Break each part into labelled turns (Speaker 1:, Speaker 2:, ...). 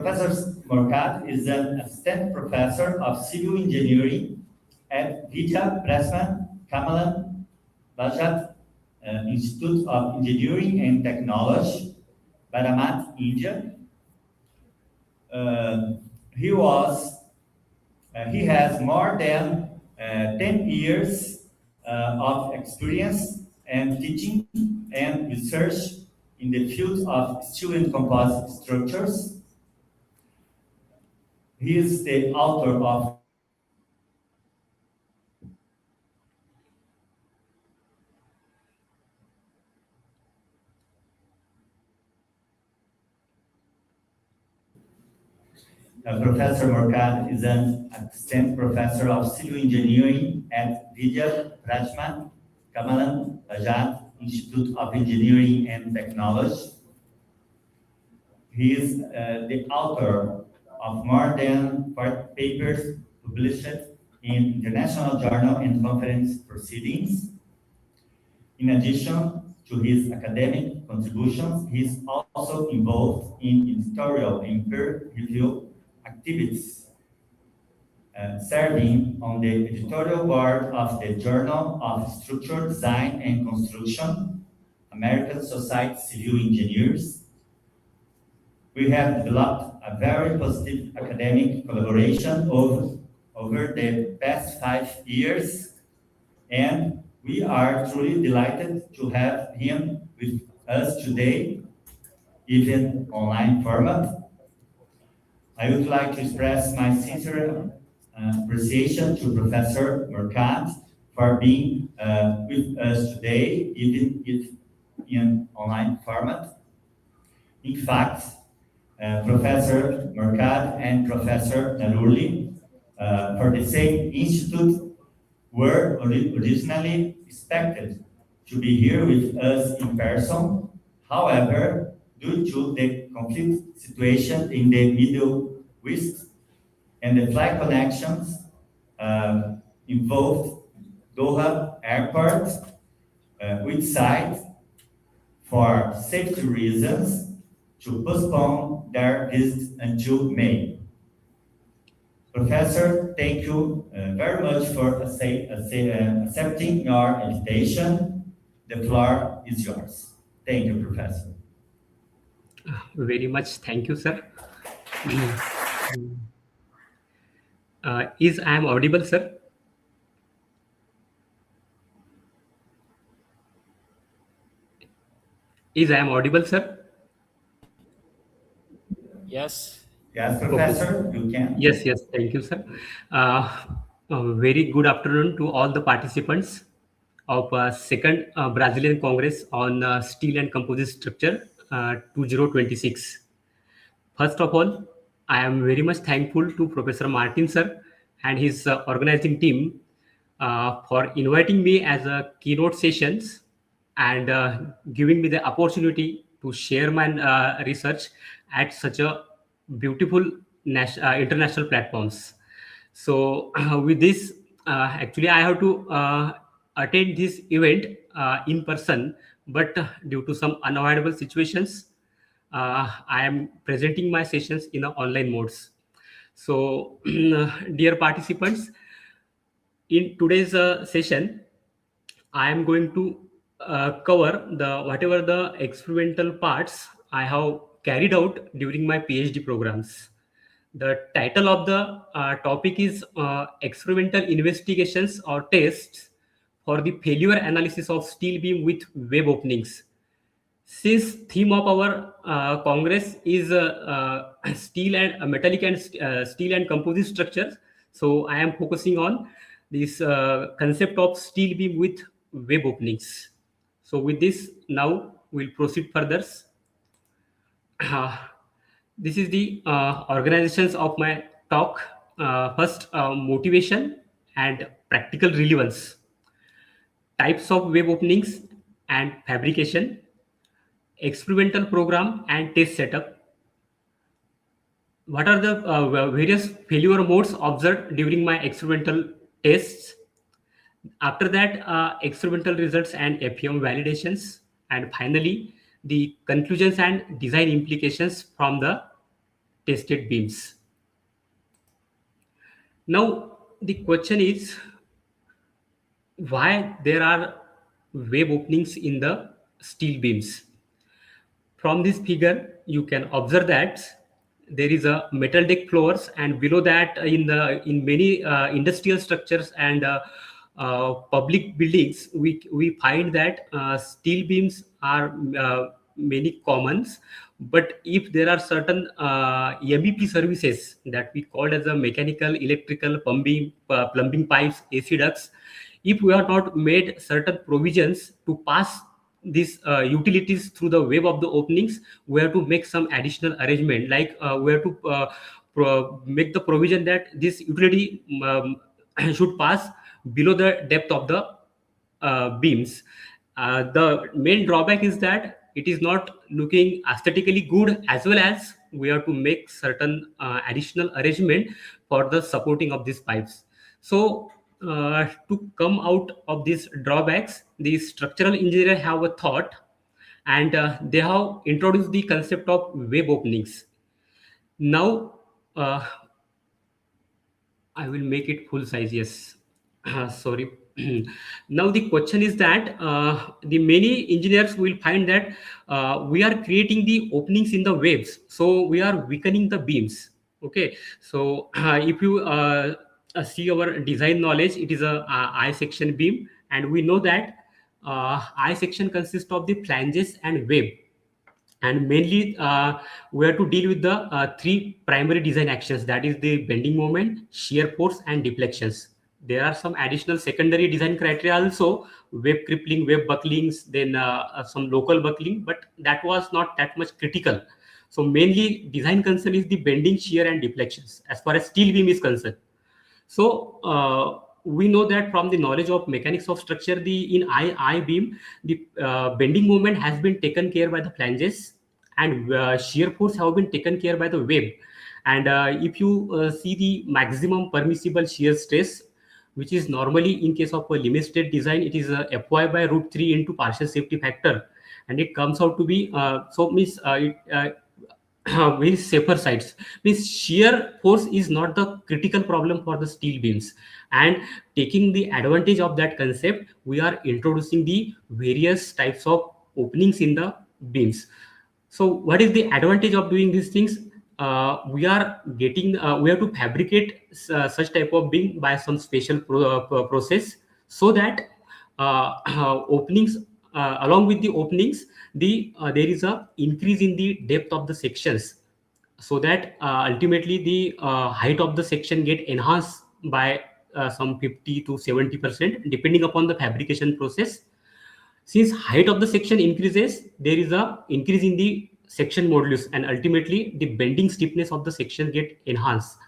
Speaker 1: Professor Morkhade is an assistant professor of civil engineering at Vidya Prasman Kamalan Bajat Institute of Engineering and Technology, Baramat, India. He has more than 10 years of experience and teaching and research in the field of steel and composite structures. He is the author of Professor Morkhade is an assistant professor of civil engineering at Vidya Prasman Kamalan Bajat Institute of Engineering and Technology. He is the author of more than 40 papers published in international journal and conference proceedings. In addition to his academic contributions, he is also involved in editorial and peer review activities, serving on the editorial board of the Journal of Structural Design and Construction, American Society of Civil Engineers. We have developed a very positive academic collaboration over the past 5 years, and we are truly delighted to have him with us today, even online format. I would like to express my sincere appreciation to Professor Morkhade for being with us today, even if in online format. In fact, Professor Morkhade and Professor Naruli, for the same institute, were originally expected to be here with us in person. However, due to the conflict situation in the Middle East and the flight connections involved Doha Airport, we decided, for safety reasons, to postpone their visit until May. Professor, thank you very much for accepting your invitation. The floor is yours. Thank you, Professor.
Speaker 2: Very much. Thank you, sir. Is I am audible, sir? Is I am audible, sir?
Speaker 3: Yes.
Speaker 1: Yes, Professor, okay. You can.
Speaker 2: Yes, thank you, sir. Very good afternoon to all the participants of second Brazilian Congress on Steel and Composite Structure 2026. First of all, I am very much thankful to Professor Martin, sir, and his organizing team for inviting me as a keynote sessions and giving me the opportunity to share my research at such a beautiful international platforms. So with this, actually I have to attend this event in person, but due to some unavoidable situations, I am presenting my sessions in online modes. So dear participants, in today's session, I am going to cover whatever the experimental parts I have carried out during my PhD programs. The title of the topic is Experimental Investigations or Tests for the Failure Analysis of Steel Beam with Web Openings. Since theme of our Congress is steel and metallic and steel and composite structures, so I am focusing on this concept of steel beam with web openings. So with this, now we'll proceed further. This is the organizations of my talk. First, motivation and practical relevance, types of web openings and fabrication, experimental program and test setup. What are the various failure modes observed during my experimental tests? After that, experimental results and FEM validations, and finally, the conclusions and design implications from the tested beams. Now the question is, why there are wave openings in the steel beams? From this figure, you can observe that there is a metal deck floors, and below that, in many industrial structures and public buildings, we find that steel beams are many commons. But if there are certain MEP services that we call as a mechanical, electrical, plumbing pipes, AC ducts, if we are not made certain provisions to pass these utilities through the web of the openings, we have to make some additional arrangement, like we have to make the provision that this utility should pass below the depth of the beams. The main drawback is that it is not looking aesthetically good, as well as we have to make certain additional arrangement for the supporting of these pipes. So to come out of these drawbacks, the structural engineer have a thought, and they have introduced the concept of web openings. Now I will make it full size. Yes, sorry. Now the question is that the many engineers will find that we are creating the openings in the waves, so we are weakening the beams. Okay, so if you see our design knowledge, it is a I section beam, and we know that I section consists of the flanges and web, and mainly we have to deal with the three primary design actions, that is the bending moment, shear force, and deflections. There are some additional secondary design criteria also, web crippling, web bucklings, then some local buckling, but that was not that much critical. So mainly design concern is the bending, shear, and deflections as far as steel beam is concerned. So we know that from the knowledge of mechanics of structure, in I beam, the bending moment has been taken care by the flanges, and shear force have been taken care by the web. And if you see the maximum permissible shear stress, which is normally in case of a limit state design, it is Fy by root 3 into partial safety factor, and it comes out to be very safer sides. Means shear force is not the critical problem for the steel beams, and taking the advantage of that concept, we are introducing the various types of openings in the beams. So what is the advantage of doing these things? We have to fabricate such type of beam by some special process, so that openings, along with the openings, there is a increase in the depth of the sections, so that ultimately the height of the section get enhanced by some 50 to 70%, depending upon the fabrication process. Since height of the section increases, there is a increase in the section modulus, and ultimately the bending stiffness of the section get enhanced.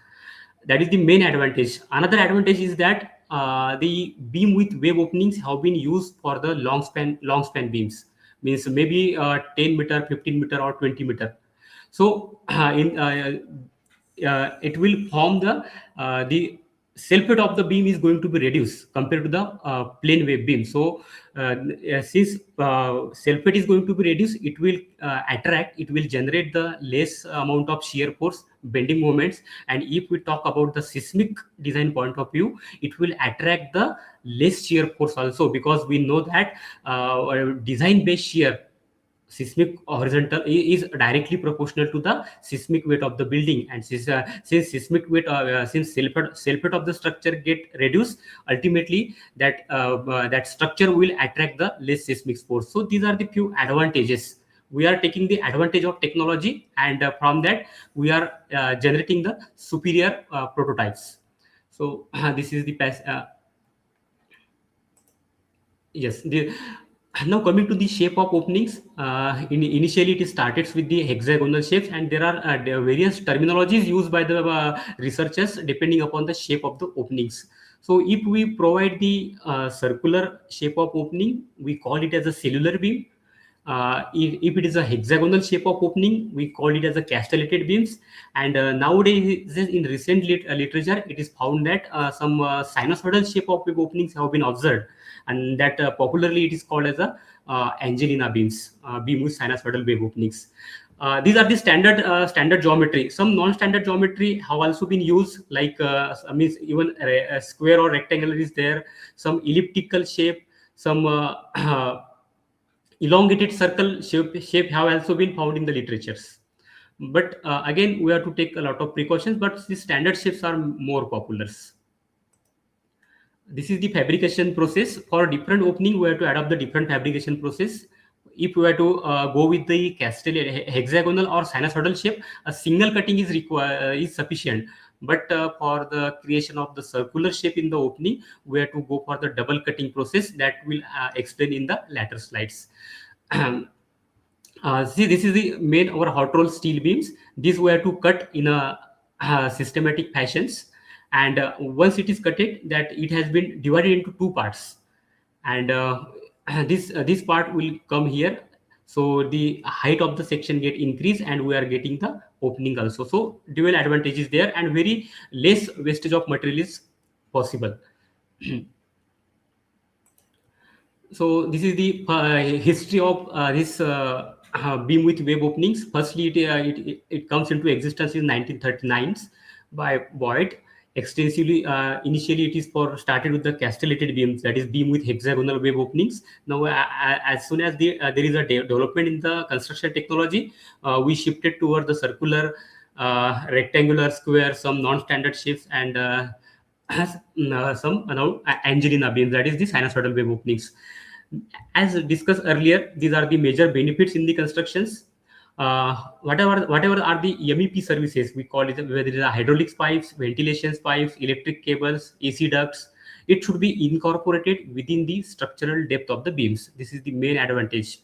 Speaker 2: That is the main advantage. Another advantage is that the beam with wave openings have been used for the long span beams, means maybe 10 meter, 15 meter, or 20 meter. So it will form the self-weight of the beam is going to be reduced compared to the plain wave beam. So since self-weight is going to be reduced, it will generate the less amount of shear force, bending moments. And if we talk about the seismic design point of view, it will attract the less shear force also, because we know that design based shear, seismic horizontal, is directly proportional to the seismic weight of the building. And since seismic weight, since self-weight of the structure get reduced, ultimately that structure will attract the less seismic force. So these are the few advantages. We are taking the advantage of technology, and from that we are generating the superior prototypes. So this is the yes. Now coming to the shape of openings, initially it started with the hexagonal shapes, and there are various terminologies used by the researchers depending upon the shape of the openings. So if we provide the circular shape of opening, we call it as a cellular beam. If it is a hexagonal shape of opening, we call it as a castellated beams. And nowadays, in recent literature, it is found that some sinusoidal shape of wave openings have been observed, and that popularly it is called as a Angelina beams, beam with sinusoidal wave openings. These are the standard geometry. Some non-standard geometry have also been used, like means even a square or rectangular is there. Some elliptical shape, some elongated circle shape have also been found in the literatures. But again, we have to take a lot of precautions. But the standard shapes are more popular. This is the fabrication process. For different opening, we have to adopt the different fabrication process. If we were to go with the castellated hexagonal or sinusoidal shape, a single cutting is sufficient. But for the creation of the circular shape in the opening, we have to go for the double cutting process that will explain in the later slides. See, this is the main our hot roll steel beams. These we have to cut in a systematic fashions. And once it is cutted, that it has been divided into two parts, and this part will come here, so the height of the section get increased, and we are getting the opening also. So dual advantages there, and very less wastage of material is possible. So this is the history of this beam with web openings. Firstly, it comes into existence in 1939 by Boyd. Extensively, initially it is started with the castellated beams, that is beam with hexagonal web openings. Now as soon as there is a development in the construction technology, we shifted toward the circular, rectangular, square, some non-standard shapes, and some Angelina beams, that is the sinusoidal web openings. As discussed earlier, these are the major benefits in the constructions. Whatever are the MEP services, we call it, whether it is hydraulics pipes, ventilation pipes, electric cables, AC ducts, it should be incorporated within the structural depth of the beams. This is the main advantage.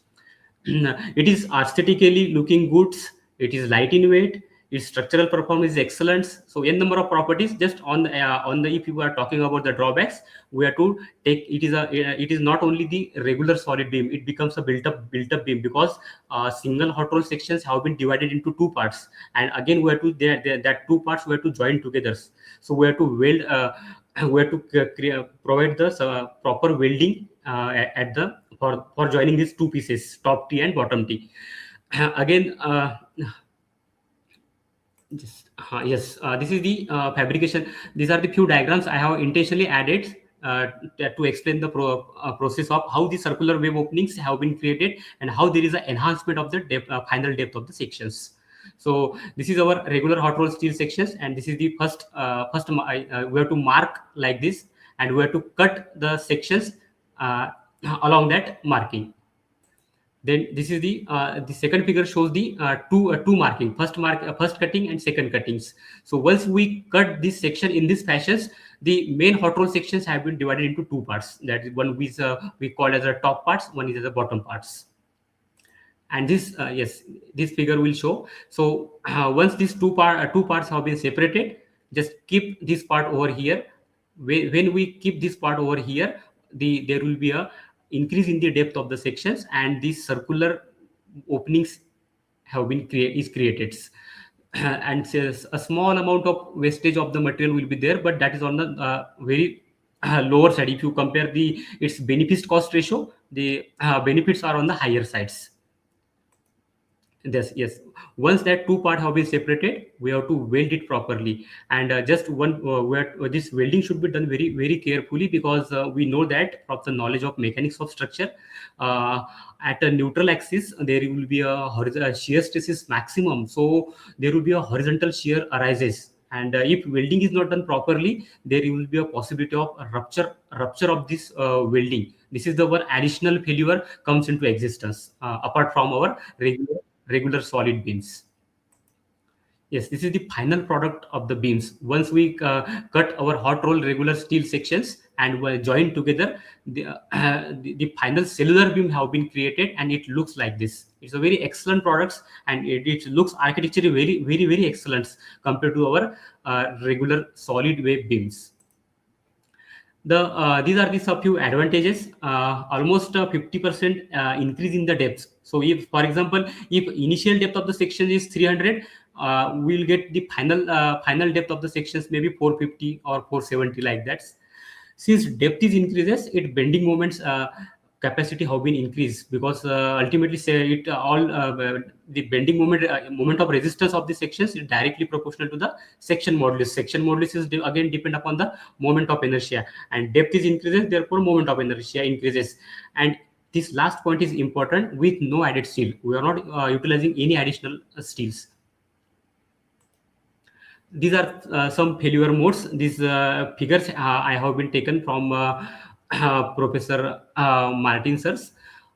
Speaker 2: It is aesthetically looking good, it is light in weight, its structural performance is excellent. So n number of properties. Just on the if you are talking about the drawbacks, we have to take it is not only the regular solid beam, it becomes a built up beam, because single hot roll sections have been divided into two parts, and again we have to that two parts we have to join together. So we have to weld, we have to provide the proper welding at the for joining these two pieces, top T and bottom T. Again, yes, this is the fabrication. These are the few diagrams I have intentionally added to explain the process of how the circular web openings have been created and how there is an enhancement of the final depth of the sections. So this is our regular hot roll steel sections, and this is the first we have to mark like this, and we have to cut the sections along that marking. Then this is the second figure shows the two marking, first cutting and second cuttings. So once we cut this section in this fashions, the main hot roll sections have been divided into two parts. That is, one is we call as the top parts, one is as the bottom parts. And this yes, this figure will show. So once these two parts have been separated, just keep this part over here. When we keep this part over here, there will be a increase in the depth of the sections, and these circular openings have been created. And a small amount of wastage of the material will be there, but that is on the very lower side. If you compare its benefit cost ratio, the benefits are on the higher sides. Yes, once that two part have been separated, we have to weld it properly, and just one where this welding should be done very carefully, because we know that from the knowledge of mechanics of structure, at a neutral axis there will be a shear stress is maximum, so there will be a horizontal shear arises, and if welding is not done properly, there will be a possibility of a rupture of this welding. This is the one additional failure comes into existence apart from our regular solid beams. Yes, this is the final product of the beams. Once we cut our hot roll regular steel sections and were joined together, the final cellular beam have been created, and it looks like this. It's a very excellent product, and it looks architecturally very excellent compared to our regular solid wave beams. These are the few advantages. Almost 50% increase in the depth. So if, for example, if initial depth of the section is 300, we'll get the final depth of the sections maybe 450 or 470, like that. Since depth is increases, its bending moments capacity have been increased, because ultimately say it all the bending moment of resistance of the sections is directly proportional to the section modulus. Section modulus is again depend upon the moment of inertia, and depth is increases, therefore moment of inertia increases. And this last point is important: with no added steel, we are not utilizing any additional steels. These are some failure modes. These figures I have been taken from Professor Martin sirs.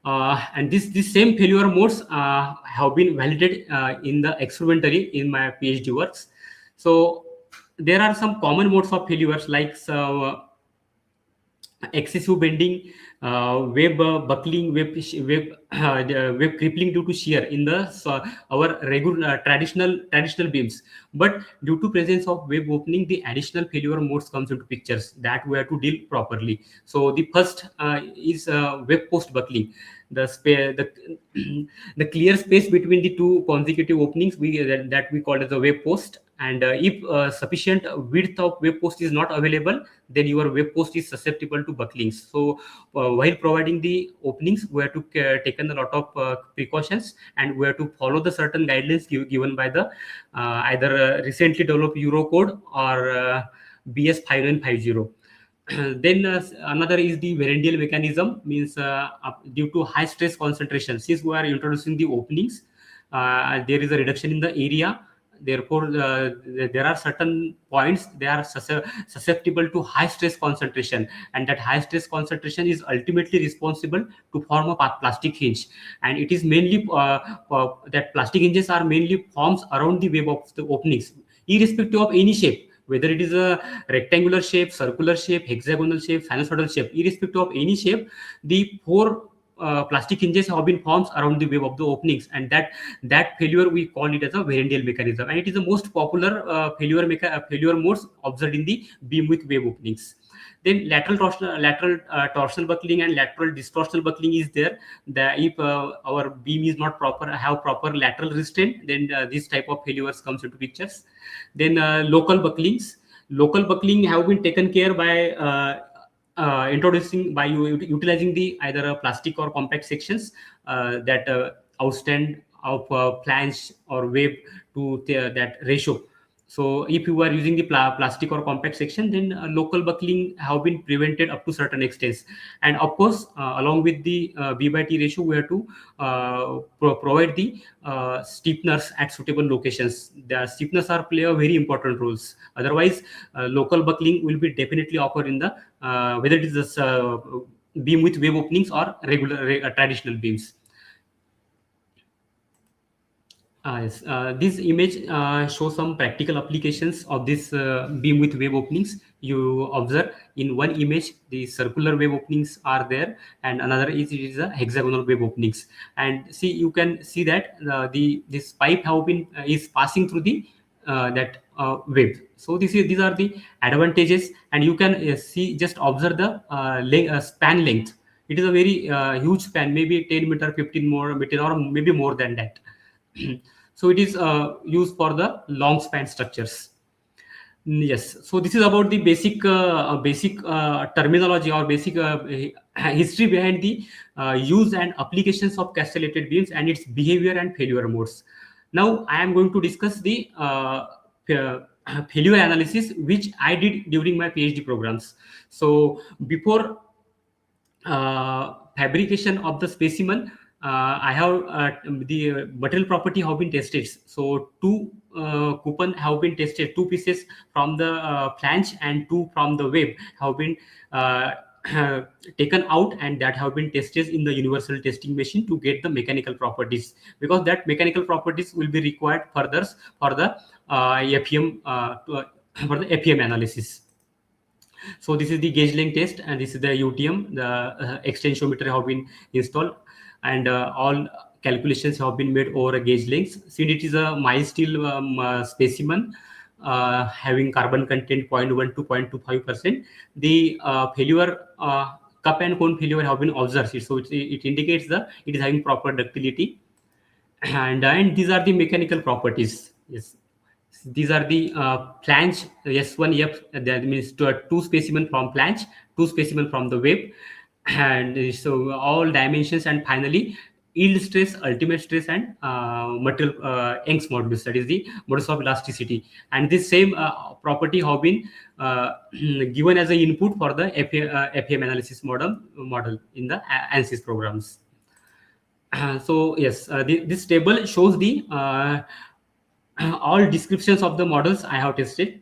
Speaker 2: And this same failure modes have been validated in the experimentally in my PhD works. So there are some common modes of failures, like excessive bending, web buckling, web crippling due to shear in the our regular traditional beams. But due to presence of web opening, the additional failure modes comes into pictures that we have to deal properly. So the first is web post buckling. The clear space between the two consecutive openings that we call as a web post. And if sufficient width of web post is not available, then your web post is susceptible to bucklings. So while providing the openings, we have to taken a lot of precautions, and we have to follow the certain guidelines given by the either recently developed Eurocode or BS 5950. Then another is the Varandial mechanism, means due to high stress concentration, since we are introducing the openings, there is a reduction in the area. Therefore, there are certain points they are susceptible to high stress concentration, and that high stress concentration is ultimately responsible to form a plastic hinge. And it is mainly that plastic hinges are mainly forms around the web of the openings, irrespective of any shape, whether it is a rectangular shape, circular shape, hexagonal shape, sinusoidal shape. Irrespective of any shape, the four plastic hinges have been formed around the web of the openings, and that failure we call it as a Varandial mechanism, and it is the most popular failure modes observed in the beam with web openings. Then lateral torsional buckling and lateral distortional buckling is there. If our beam is not have proper lateral restraint, then this type of failures comes into pictures. Then local bucklings. Local buckling have been taken care by introducing by utilizing the either a plastic or compact sections that outstand of flange or web to that ratio. So if you are using the plastic or compact section, then local buckling have been prevented up to certain extents. And of course, along with the B by T ratio, we have to provide the steepeners at suitable locations. The steepeners play a very important roles. Otherwise, local buckling will be definitely occur in the whether it is a beam with web openings or regular traditional beams. Yes. This image shows some practical applications of this beam with web openings. You observe in one image the circular web openings are there, and another is it is a hexagonal web openings. And see, you can see that this pipe have been is passing through the that web. So these are the advantages, and you can see, just observe the span length. It is a very huge span, maybe 10 meter, 15 more meter, or maybe more than that. So it is used for the long span structures. Yes. So this is about the basic terminology or basic history behind the use and applications of castellated beams and its behavior and failure modes. Now I am going to discuss the failure analysis, which I did during my PhD programs. So before fabrication of the specimen, I have the material property have been tested. So two coupon have been tested, two pieces from the flange and two from the web have been taken out, and that have been tested in the universal testing machine to get the mechanical properties, because that mechanical properties will be required further for the FEM for the FEM analysis. So this is the gauge length test, and this is the UTM. The extensiometer have been installed, and all calculations have been made over a gauge length. Since it is a mild steel specimen having carbon content 0.1 to 0.25%, the failure cup and cone failure have been observed. So it indicates it is having proper ductility, and these are the mechanical properties. Yes. These are the flange S1F, that means two specimen from flange, two specimen from the web. and so all dimensions, and finally yield stress, ultimate stress, and material Young's modulus, that is the modulus of elasticity. And this same property have been given as an input for the FEM analysis model in the ANSYS programs. So yes, this table shows the all descriptions of the models I have tested.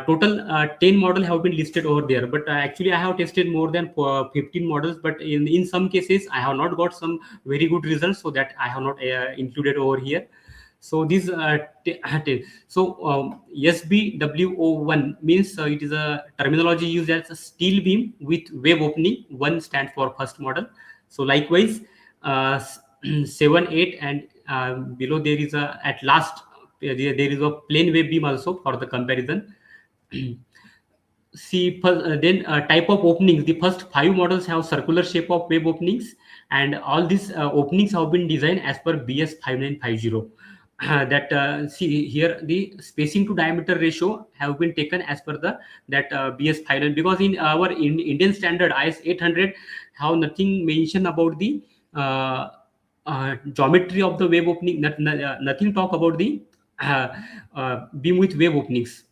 Speaker 2: Total 10 models have been listed over there, but actually I have tested more than 15 models, but in some cases I have not got some very good results, so that I have not included over here. So these SBWO1 means it is a terminology used as a steel beam with wave opening. 1 stands for first model. So likewise 7, 8, and below there is a, at last there is a plane wave beam also for the comparison. See, then type of openings. The first 5 models have circular shape of wave openings, and all these openings have been designed as per BS 5950. That see here, the spacing to diameter ratio have been taken as per the that BS 59, because in our Indian standard IS 800 have nothing mentioned about the geometry of the wave opening. Nothing talk about the beam with wave openings.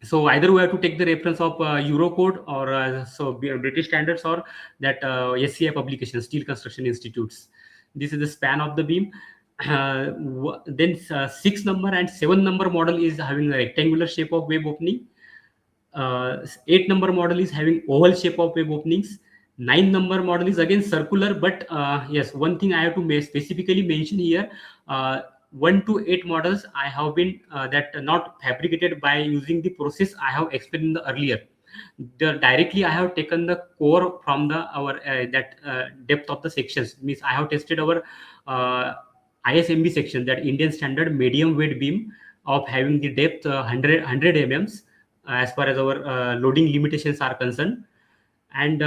Speaker 2: So either we have to take the reference of Eurocode or British standards, or that SCI publication, Steel Construction Institutes. This is the span of the beam. Then 6 number and 7 number model is having a rectangular shape of wave opening. 8 number model is having oval shape of wave openings. 9 number model is again circular, but yes, one thing I have to specifically mention here, 1 to 8 models I have been that not fabricated by using the process I have explained in the earlier. Directly I have taken the core from the our depth of the sections. Means I have tested our ISMB section, that Indian standard medium weight beam of having the depth 100 mm as far as our loading limitations are concerned, and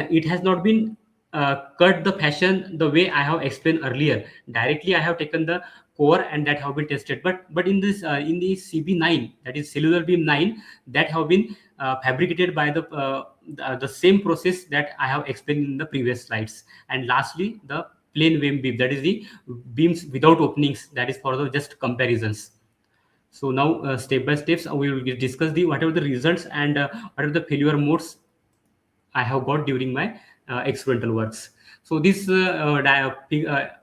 Speaker 2: it has not been cut the fashion the way I have explained earlier. Directly I have taken the core and that have been tested, but in this in the CB9, that is cellular beam 9, that have been fabricated by the same process that I have explained in the previous slides. And lastly, the plain wave beam, that is the beams without openings, that is for the just comparisons. So now step by steps we will discuss the what are the results and what are the failure modes I have got during my experimental works. So this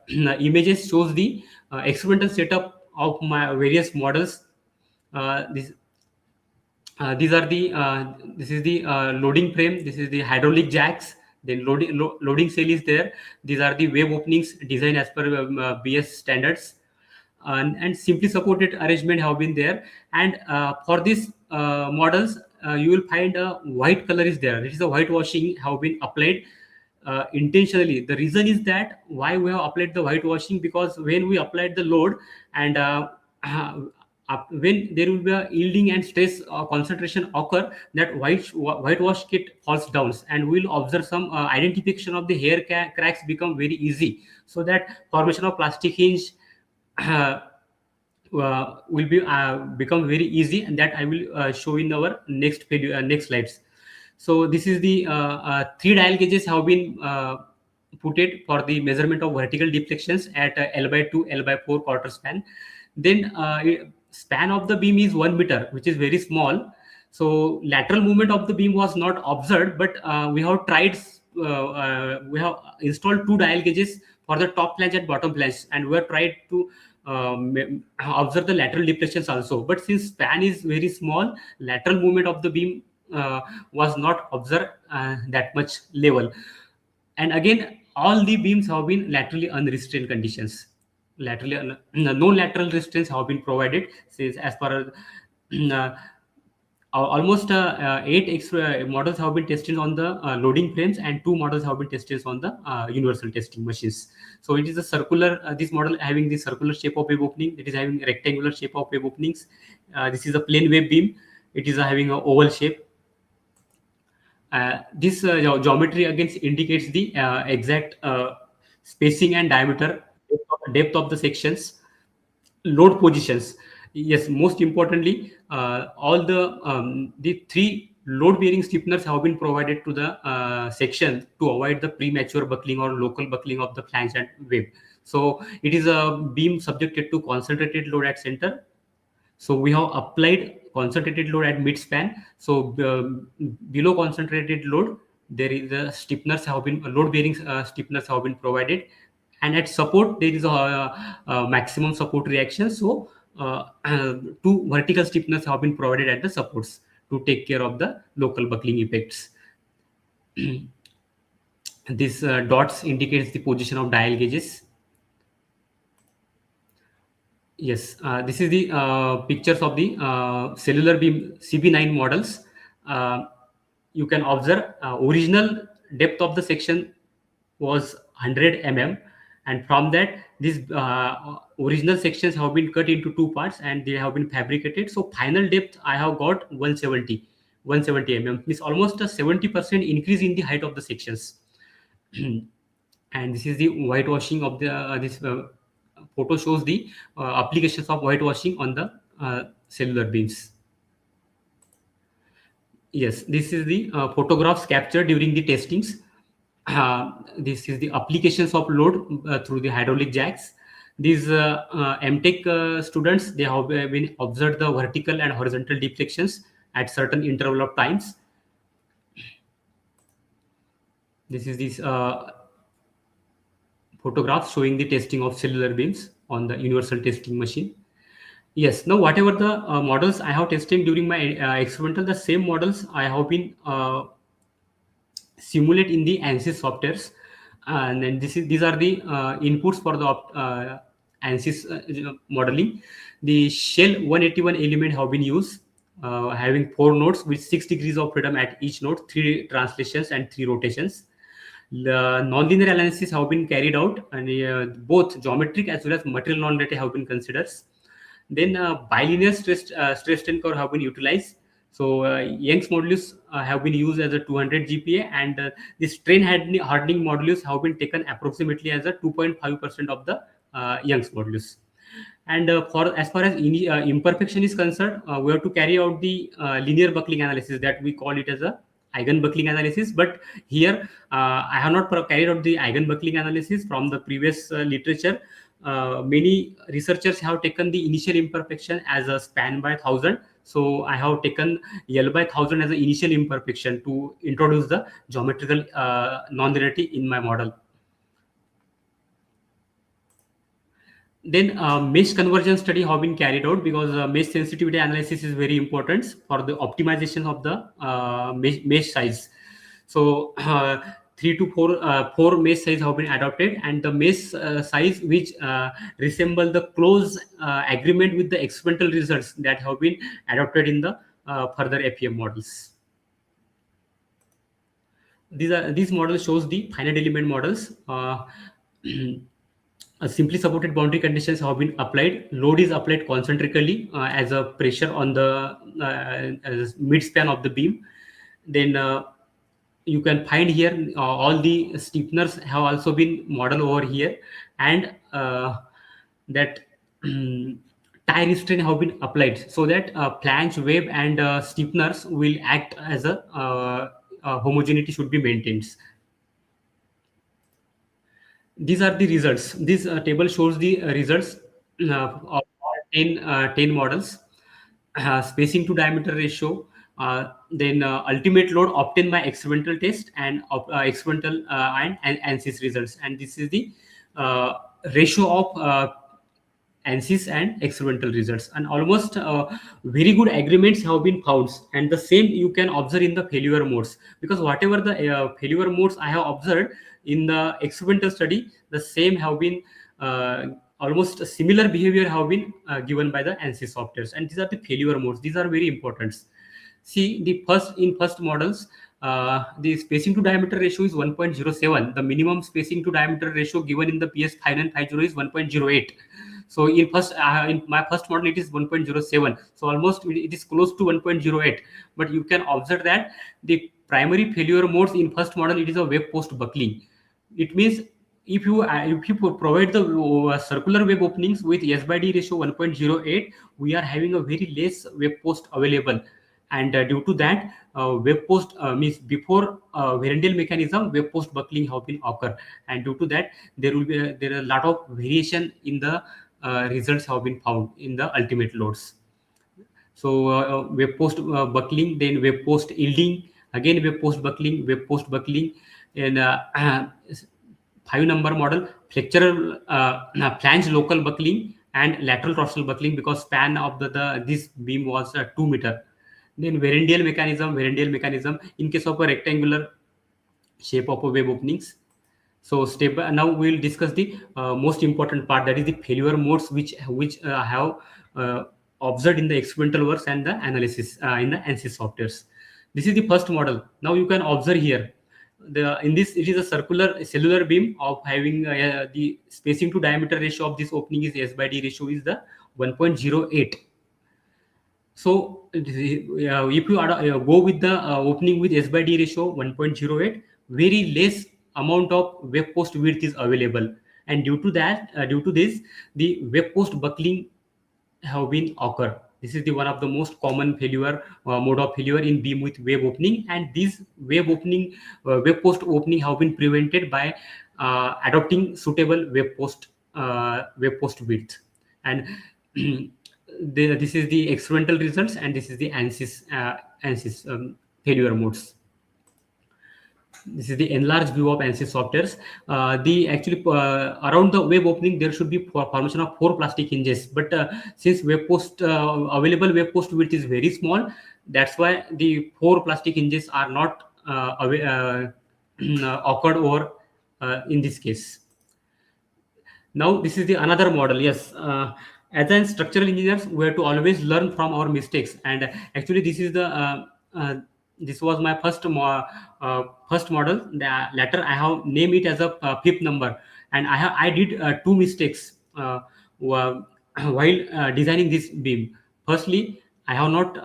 Speaker 2: images shows the experimental setup of my various models. These are the this is the loading frame. This is the hydraulic jacks. Then loading cell is there. These are the wave openings designed as per BS standards, and simply supported arrangement have been there. And for these models, you will find a white color is there. This is a whitewashing have been applied intentionally. The reason is that why we have applied the whitewashing, because when we applied the load and when there will be a yielding and stress concentration occur, that whitewash kit falls down, and we will observe some identification of the hair cracks become very easy, so that formation of plastic hinge will be become very easy, and that I will show in our next video, next slides. So this is the 3 dial gauges have been put it for the measurement of vertical deflections at L/2, L/4 quarter span. Then span of the beam is 1 meter, which is very small. So lateral movement of the beam was not observed, but we have tried. We have installed 2 dial gauges for the top flange and bottom flange, and we have tried to observe the lateral deflections also. But since span is very small, lateral movement of the beam was not observed that much level. And again, all the beams have been laterally unrestrained conditions. Laterally, no lateral restraints have been provided. Since as per almost 8 models have been tested on the loading frames, and 2 models have been tested on the universal testing machines. So it is a circular, this model having the circular shape of wave opening, it is having a rectangular shape of wave openings. This is a plain wave beam, it is having an oval shape. This geometry again indicates the exact spacing and diameter, depth of the sections, load positions. Yes, most importantly, all the 3 load-bearing stiffeners have been provided to the section to avoid the premature buckling or local buckling of the flange and web. So it is a beam subjected to concentrated load at center. So we have applied concentrated load at mid-span. So below concentrated load, there is a stiffeners have been load-bearing stiffeners have been provided, and at support there is a maximum support reaction. So two vertical stiffeners have been provided at the supports to take care of the local buckling effects. This dots indicates the position of dial gauges. Yes, this is the pictures of the cellular beam CB9 models. You can observe original depth of the section was 100 mm, and from that these original sections have been cut into two parts and they have been fabricated. So final depth I have got 170 mm. It's almost a 70% increase in the height of the sections. And this is the whitewashing of the this photo shows the applications of whitewashing on the cellular beams. Yes, this is the photographs captured during the testings. This is the applications of load through the hydraulic jacks. These MTech students, they have been observed the vertical and horizontal deflections at certain interval of times. This is this photographs showing the testing of cellular beams on the universal testing machine. Yes, now whatever the models I have tested during my experimental, the same models I have been simulate in the ANSYS softwares, and then these are the inputs for the ANSYS modeling. The shell 181 element have been used, having 4 nodes with 6 degrees of freedom at each node, 3 translations and 3 rotations. The nonlinear analysis have been carried out, and both geometric as well as material nonlinearity have been considered. Then bilinear stress strain curve have been utilized. So Young's modulus have been used as a 200 GPa, and the strain hardening modulus have been taken approximately as a 2.5% of the Young's modulus. And as far as imperfection is concerned, we have to carry out the linear buckling analysis, that we call it as a eigen buckling analysis. But here I have not carried out the eigen buckling analysis. From the previous literature, many researchers have taken the initial imperfection as a span by 1000. So I have taken L by 1000 as an initial imperfection to introduce the geometrical nonlinearity in my model. Then mesh conversion study have been carried out, because mesh sensitivity analysis is very important for the optimization of the mesh size. So 3 to 4 mesh size have been adopted, and the mesh size which resemble the close agreement with the experimental results that have been adopted in the further FEM models. These models shows the finite element models. Simply supported boundary conditions have been applied. Load is applied concentrically as a pressure on the mid-span of the beam. Then you can find here all the stiffeners have also been modeled over here, and that tie restraint have been applied, so that flange, web, and stiffeners will act as a homogeneity should be maintained. These are the results. This table shows the results of 10 models. Spacing to diameter ratio, then ultimate load obtained by experimental test, and experimental and ANSYS results. And this is the ratio of ANSYS and experimental results. And almost very good agreements have been found. And the same you can observe in the failure modes, because whatever the failure modes I have observed in the experimental study, the same have been almost similar behavior have been given by the ANSYS softwares. And these are the failure modes. These are very important. See, the first models, the spacing to diameter ratio is 1.07. The minimum spacing to diameter ratio given in the PS 5950 is 1.08. So in my first model it is 1.07. So almost it is close to 1.08. But you can observe that the primary failure modes in first model, it is a web post buckling. It means if you provide the circular web openings with S by D ratio 1.08, we are having a very less web post available. and due to that, wave post means before Verendale mechanism, wave post buckling have been occur, and due to that, there are a lot of variation in the results have been found in the ultimate loads. So wave post buckling, then wave post yielding, again wave post buckling, and 5-number model, flexural flange local buckling and lateral dorsal buckling, because span of this beam was 2 meter. Then Verendale mechanism in case of a rectangular shape of a wave openings. So now we will discuss the most important part, that is the failure modes which have observed in the experimental works and the analysis in the ANSYS softwares. This is the first model. Now you can observe here. In this, it is a circular cellular beam of having the spacing to diameter ratio of this opening is S/D ratio is the 1.08. So if you go with the opening with S/D ratio 1.08, very less amount of wave post width is available, and due to this, the wave post buckling have been occur. This is the one of the most common failure mode of failure in beam with wave opening, and these wave post opening have been prevented by adopting suitable wave post width. And this is the experimental results, and this is the ANSYS failure modes. This is the enlarged view of ANSYS softwares. Around the wave opening there should be formation of 4 plastic hinges, but since available wave post width is very small, that's why the 4 plastic hinges are not occurred over in this case. Now this is the another model. Yes, as an structural engineers, we have to always learn from our mistakes, and actually this is the this was my first model. The latter I have named it as a 5th number, and I did 2 mistakes while designing this beam. Firstly, I have not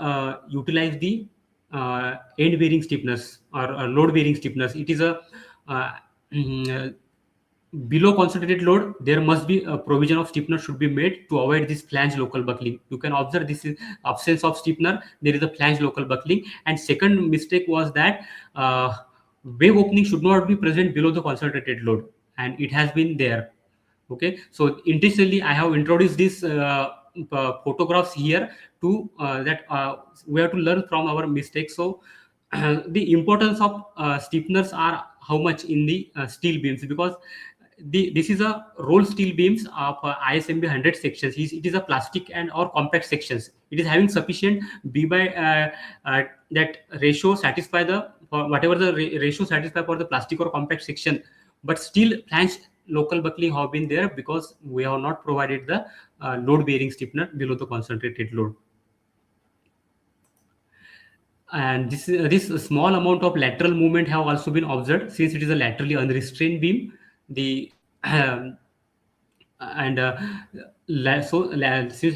Speaker 2: utilized the end bearing stiffness or load bearing stiffness. It is a below concentrated load, there must be a provision of stiffener should be made to avoid this flange local buckling. You can observe this is absence of stiffener, there is a flange local buckling. And second mistake was that wave opening should not be present below the concentrated load, and it has been there. Okay, so intentionally I have introduced this photographs here to that we have to learn from our mistakes. So the importance of stiffeners are how much in the steel beams, because this is a roll steel beams of ISMB 100 sections. It is a plastic and or compact sections. It is having sufficient B by that ratio satisfy the whatever the ratio satisfy for the plastic or compact section, but still flange local buckling have been there because we have not provided the load bearing stiffener below the concentrated load. And this small amount of lateral movement have also been observed since it is a laterally unrestrained beam. Since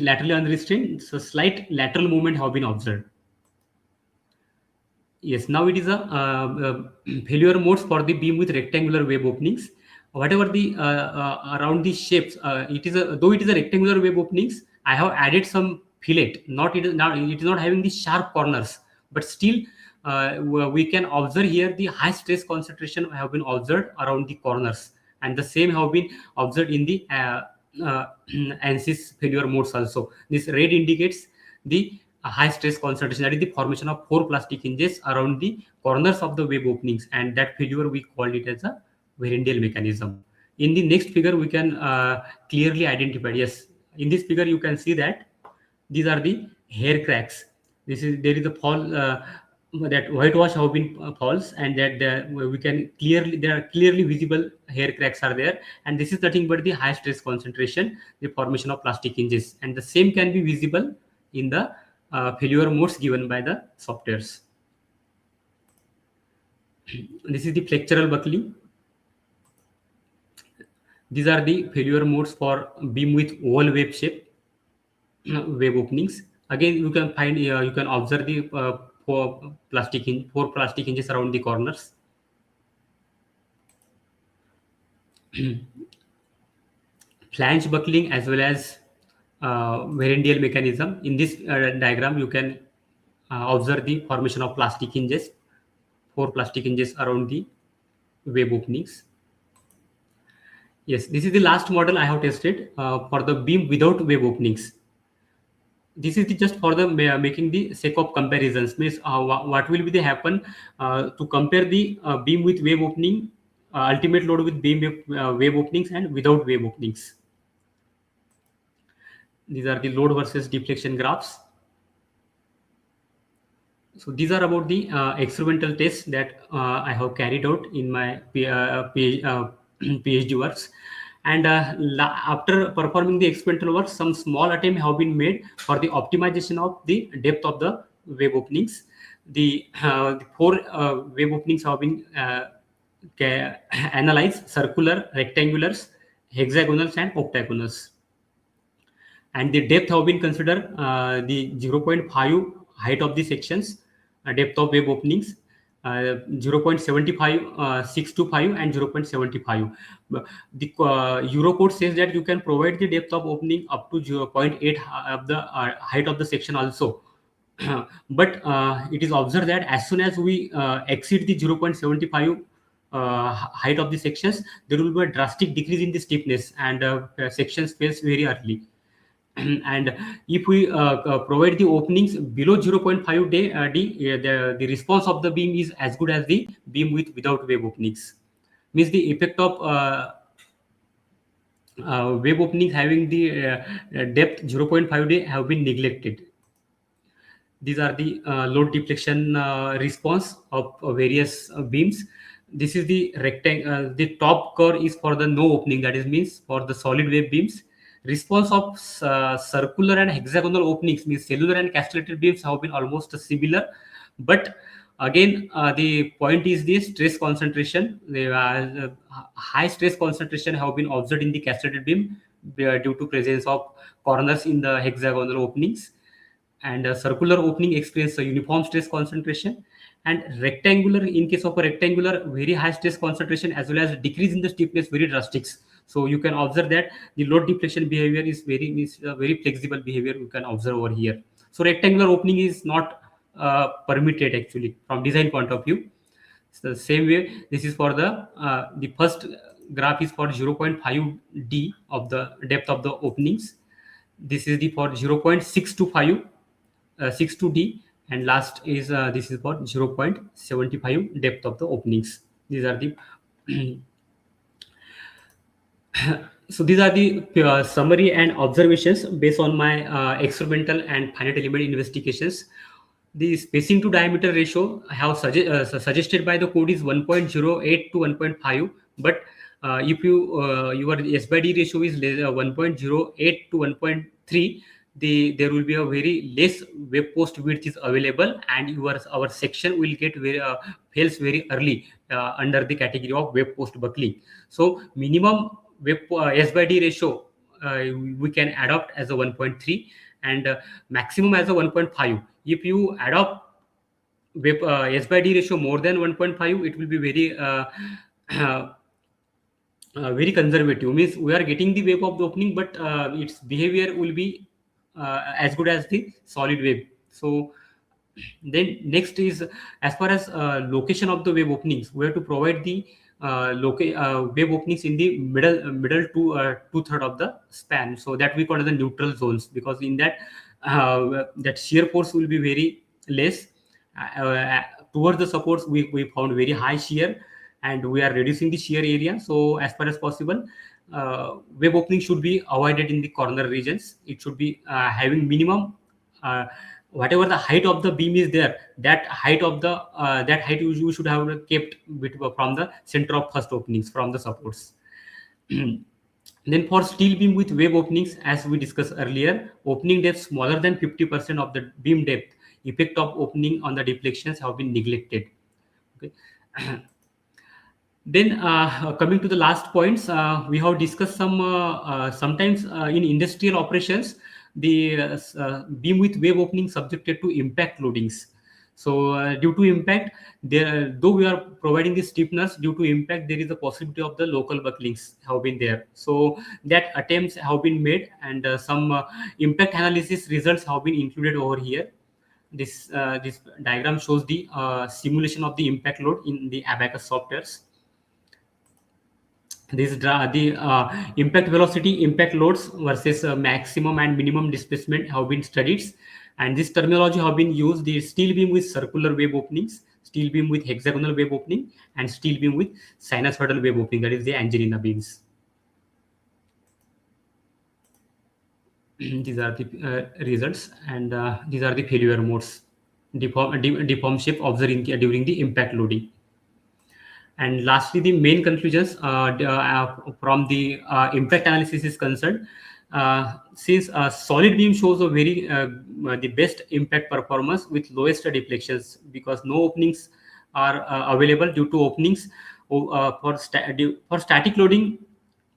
Speaker 2: laterally unrestrained, so slight lateral movement have been observed. Yes, now it is a failure modes for the beam with rectangular wave openings. Whatever the around the shapes, though it is a rectangular wave openings, I have added some fillet. It is not having the sharp corners, but still we can observe here the high stress concentration have been observed around the corners, and the same have been observed in the ANSYS failure modes also. This red indicates the high stress concentration, that is the formation of 4 plastic hinges around the corners of the wave openings, and that failure we called it as a Verendale mechanism. In the next figure we can clearly identify. Yes, in this figure you can see that these are the hair cracks. There is a fall that whitewash have been falls, and that we can there are clearly visible hair cracks are there, and this is nothing but the high stress concentration, the formation of plastic hinges, and the same can be visible in the failure modes given by the softwares. This is the flexural buckling. These are the failure modes for beam with oval wave shape wave openings. Again, you can find you can observe the 4 plastic hinges around the corners. Flange buckling as well as Verendale mechanism. In this diagram, you can observe the formation of plastic hinges, 4 plastic hinges around the web openings. Yes, this is the last model I have tested for the beam without web openings. This is just for the making the sake of comparisons. Means what will be the happen to compare the beam with web opening, ultimate load with beam web openings and without web openings. These are the load versus deflection graphs. So these are about the experimental tests that I have carried out in my PhD works. And after performing the experimental work, some small attempts have been made for the optimization of the depth of the web openings. The 4 web openings have been analyzed: circular, rectangulars, hexagonals, and octagonals. And the depth have been considered the 0.5 height of the sections, depth of web openings, 0.75, 625 and 0.75. The Eurocode says that you can provide the depth of opening up to 0.8 of the height of the section also. But it is observed that as soon as we exceed the 0.75 height of the sections, there will be a drastic decrease in the stiffness and sections fails very early. And if we provide the openings below 0.5 D, the response of the beam is as good as the beam without web openings. Means the effect of web openings having the depth 0.5 D have been neglected. These are the load deflection response of various beams. This is the rectangle. The top curve is for the no opening, that is means for the solid wave beams. Response of circular and hexagonal openings, means cellular and castellated beams, have been almost similar. But again, the point is the stress concentration. The high stress concentration have been observed in the castellated beam due to presence of corners in the hexagonal openings. And circular opening experience a uniform stress concentration. And rectangular, in case of a rectangular, very high stress concentration as well as decrease in the stiffness, very drastic. So you can observe that the load deflection behavior is very flexible behavior you can observe over here. So rectangular opening is not permitted actually from design point of view. So the same way, this is for the first graph is for 0.5 D of the depth of the openings. This is the for 0.625 62 D, and last is this is for 0.75 depth of the openings. These are the so these are the summary and observations based on my experimental and finite element investigations. The spacing to diameter ratio I have suggested by the code is 1.08 to 1.5, but if your S by D ratio is 1.08 to 1.3, there will be a very less web post width is available, and our section will get fails very early under the category of web post buckling. So minimum web S by D ratio we can adopt as a 1.3 and maximum as a 1.5. If you adopt web S by D ratio more than 1.5, it will be very very conservative. Means we are getting the web of the opening, but its behavior will be as good as the solid web. So then next is, as far as location of the web openings, we have to provide the web openings in the middle two-third of the span, so that we call it the neutral zones, because in that that shear force will be very less. Towards the supports we found very high shear, and we are reducing the shear area. So as far as possible, web opening should be avoided in the corner regions. It should be having minimum whatever the height of the beam is there, that height of the that height you should have kept from the center of first openings from the supports. Then for steel beam with web openings, as we discussed earlier, opening depth smaller than 50% of the beam depth, effect of opening on the deflections have been neglected. Okay. Then coming to the last points, we have discussed some sometimes in industrial operations, the beam with web opening subjected to impact loadings. So due to impact, though we are providing the stiffness, due to impact there is a possibility of the local bucklings have been there. So that attempts have been made, and some impact analysis results have been included over here. this diagram shows the simulation of the impact load in the Abacus softwares. The impact velocity, impact loads versus maximum and minimum displacement have been studied, and this terminology have been used: the steel beam with circular wave openings, steel beam with hexagonal wave opening, and steel beam with sinusoidal wave opening, that is the Angelina beams. These are the results, and these are the failure modes. Deform shape observed during the impact loading. And lastly, the main conclusions from the impact analysis is concerned. Since a solid beam shows a very the best impact performance with lowest deflections, because no openings are available. Due to openings for static loading,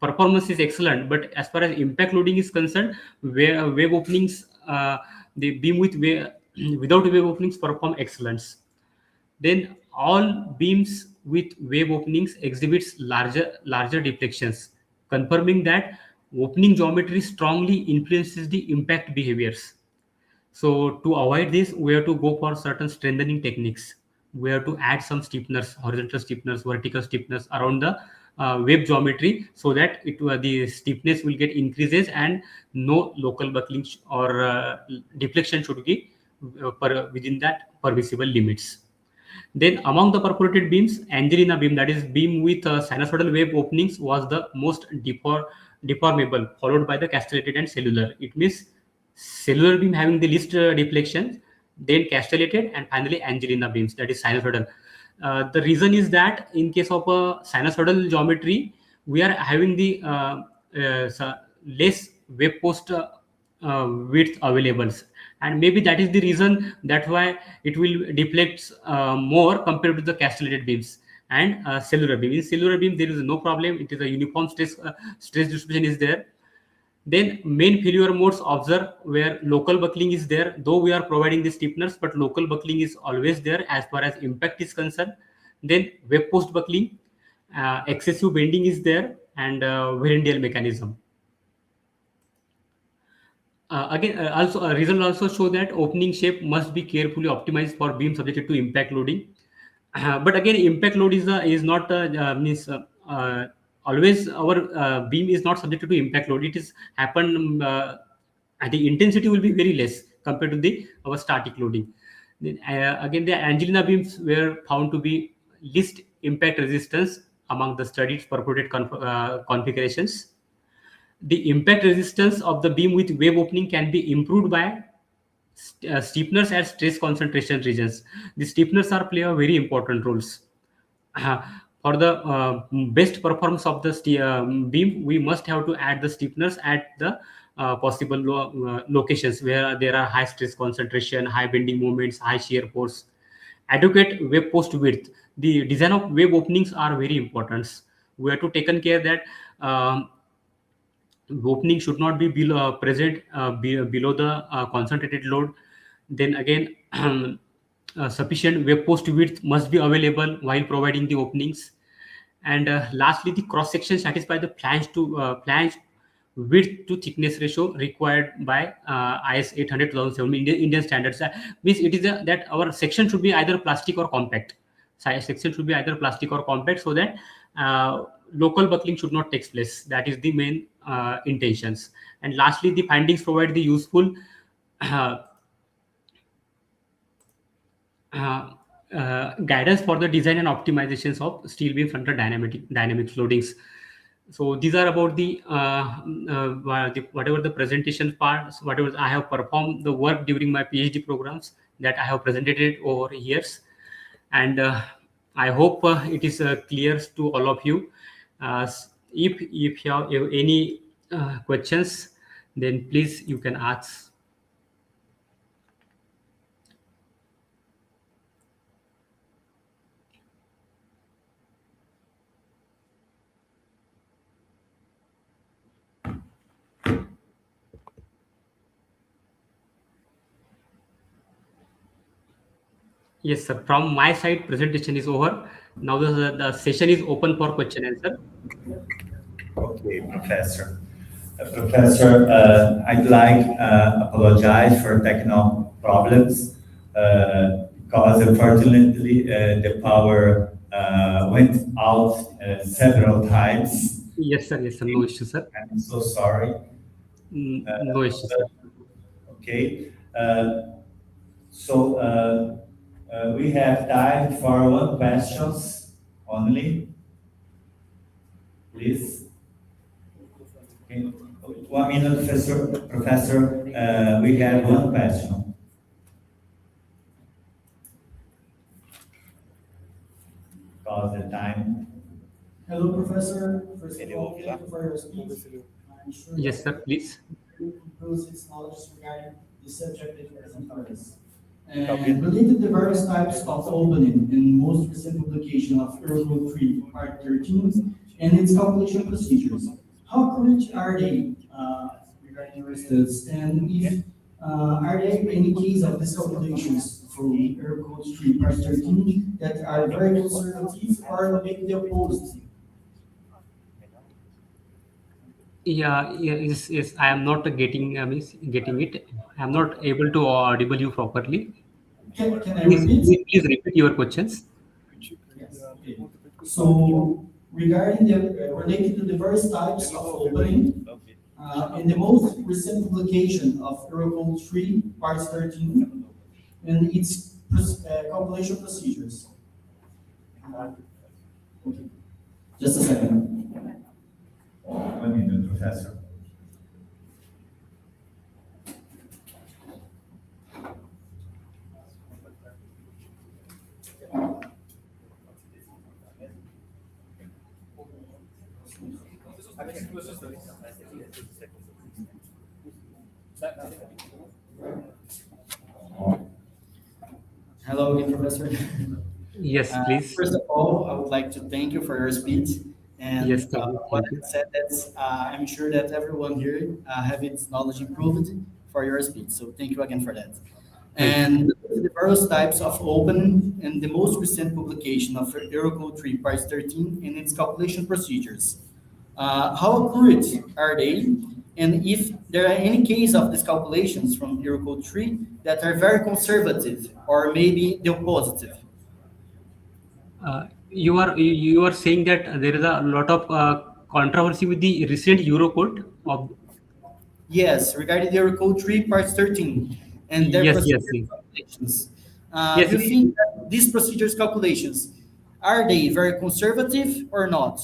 Speaker 2: performance is excellent, but as far as impact loading is concerned, wave openings, the beam with without wave openings perform excellence. Then all beams with wave openings exhibits larger deflections, confirming that opening geometry strongly influences the impact behaviors. So to avoid this, we have to go for certain strengthening techniques. We have to add some stiffeners, horizontal stiffeners, vertical stiffeners around the wave geometry, so that the stiffness will get increases and no local buckling or deflection should be within that permissible limits. Then among the perforated beams, Angelina beam, that is beam with sinusoidal wave openings, was the most deformable, followed by the castellated and cellular. It means cellular beam having the least deflection, then castellated, and finally Angelina beams, that is sinusoidal. The reason is that in case of a sinusoidal geometry, we are having the less wave post width available, and maybe that is the reason that why it will deflect more compared to the castellated beams and cellular beam. In cellular beam, there is no problem; it is a uniform stress distribution is there. Then main failure modes observed where local buckling is there, though we are providing the stiffeners, but local buckling is always there as far as impact is concerned. Then wave post buckling, excessive bending is there, and Varandial mechanism. Also results also show that opening shape must be carefully optimized for beam subjected to impact loading. But again, impact load is not means always our beam is not subjected to impact load. It is happen the intensity will be very less compared to our static loading. Then again, the Angelina beams were found to be least impact resistance among the studied perforated configurations. The impact resistance of the beam with wave opening can be improved by stiffeners at stress concentration regions. The stiffeners play a very important roles. For the best performance of the beam, we must have to add the stiffeners at the possible locations where there are high stress concentration, high bending moments, high shear force. Adequate wave post width. The design of wave openings are very important. We have to taken care that opening should not be present below the concentrated load. Then again, sufficient wave post width must be available while providing the openings. And lastly, the cross section satisfy the flange width to thickness ratio required by IS 800/2007 Indian standards. Means it is that our section should be either plastic or compact. Section should be either plastic or compact, so that local buckling should not take place. That is the main intentions. And lastly, the findings provide the useful guidance for the design and optimizations of steel beam frontal dynamics loadings. So these are about the whatever the presentation parts, whatever I have performed the work during my PhD programs that I have presented it over years. And I hope it is clear to all of you. If you have any questions, then please you can ask. Yes, sir. From my side, presentation is over. Now the session is open for question answer.
Speaker 1: Okay, Professor. Professor, I'd like apologize for technical problems. because unfortunately the power went out several times.
Speaker 2: Yes, sir. Yes, sir. No issue, sir.
Speaker 1: I'm so sorry.
Speaker 2: No issue, sir.
Speaker 1: Okay. So we have time for one questions only. Please. Okay. 1 minute, Professor. We have one question. Because the time.
Speaker 3: Hello, Professor. First of all, thank you for your speech. I'm sure
Speaker 2: Yes, sir. Please.
Speaker 3: improves its knowledge regarding the subject that you present for us. And related to the various types of opening in most recent publication of Eurocode 3, Part 13, and its calculation procedures, how current are they regarding your studies? And if are there any case of these calculations from Eurocode 3, Part 13 that are very conservative or maybe the opposite?
Speaker 2: Yeah, yes, yes. I am not getting getting it. I am not able to audible you properly.
Speaker 3: Can I
Speaker 2: Please,
Speaker 3: repeat?
Speaker 2: please repeat your questions.
Speaker 3: Yes. Okay. So regarding the related to the various types of opening, in the most recent publication of Eurocode 3, Part 13, and its calculation procedures. Okay. Just a second.
Speaker 1: 1 minute, Professor.
Speaker 3: Hello again, Professor.
Speaker 2: Yes, please.
Speaker 3: First of all, I would like to thank you for your speech. And
Speaker 2: Yes, thank you.
Speaker 3: what
Speaker 2: Thank you.
Speaker 3: I said, that's, I'm sure that everyone here have its knowledge improved for your speech. So thank you again for that. And the various types of open and the most recent publication of Eurocode 3, Part 13, and its calculation procedures. How accurate are they? And if there are any case of these calculations from Eurocode 3 that are very conservative or maybe the opposite?
Speaker 2: You are saying that there is a lot of controversy with the recent Eurocode of.
Speaker 3: Yes, regarding the Eurocode 3, Part 13, and their
Speaker 2: Yes, yes,
Speaker 3: procedure
Speaker 2: yes.
Speaker 3: calculations.
Speaker 2: Yes,
Speaker 3: Do you think that these procedures calculations, are they very conservative or not?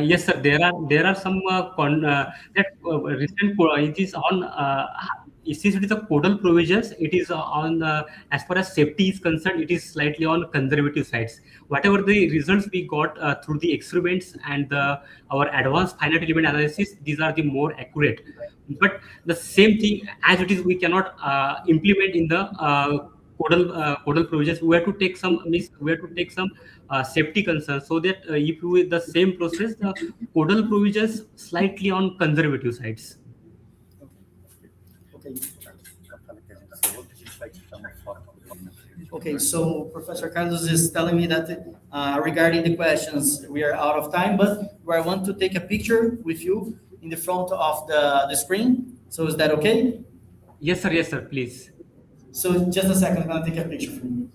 Speaker 2: yes, sir. There are some that recent it is on. Since it is a codal provisions, it is on as far as safety is concerned, it is slightly on conservative sides. Whatever the results we got through the experiments and our advanced finite element analysis, these are the more accurate. But the same thing as it is, we cannot implement in the codal provisions. We have to take some safety concerns, so that if you the same process, the codal provisions slightly on conservative sides.
Speaker 3: Okay. Okay, so Professor Carlos is telling me that regarding the questions, we are out of time, but I want to take a picture with you in the front of the screen. So is that okay?
Speaker 2: Yes, sir. Yes, sir. Please.
Speaker 3: So just a second, I'm gonna take a picture for you.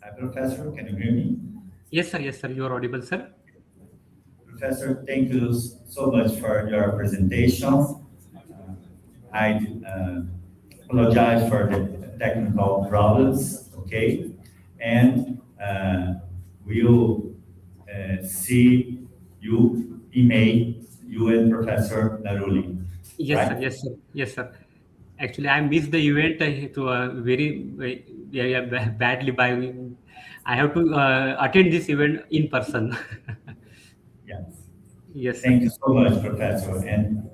Speaker 1: Hi, Professor. Can you hear me?
Speaker 2: Yes, sir. Yes, sir. You are audible, sir.
Speaker 1: Professor, thank you so much for your presentation. I apologize for the technical problems, okay? And we'll see you in May, you and Professor Naruli.
Speaker 2: Yes,
Speaker 1: right?
Speaker 2: sir. Yes, sir. Yes, sir. Actually, I missed the event badly. I have to attend this event in person.
Speaker 1: Yes.
Speaker 2: Yes, sir.
Speaker 1: Thank you so much, Professor. And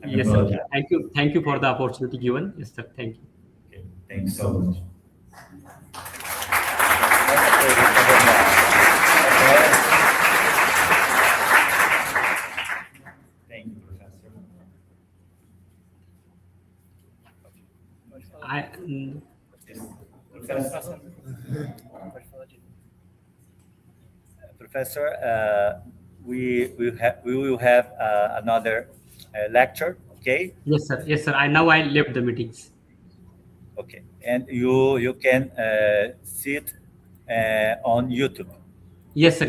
Speaker 1: I
Speaker 2: Yes, sir.
Speaker 1: apologize.
Speaker 2: Thank you. Thank you for the opportunity given. Yes, sir. Thank you.
Speaker 1: Okay, thank you so much. Thank you, Professor. Yes, Professor. Professor, we will have another lecture, okay?
Speaker 2: Yes, sir. Yes, sir. I left the meetings.
Speaker 1: Okay, and you can see it on YouTube.
Speaker 2: Yes, sir.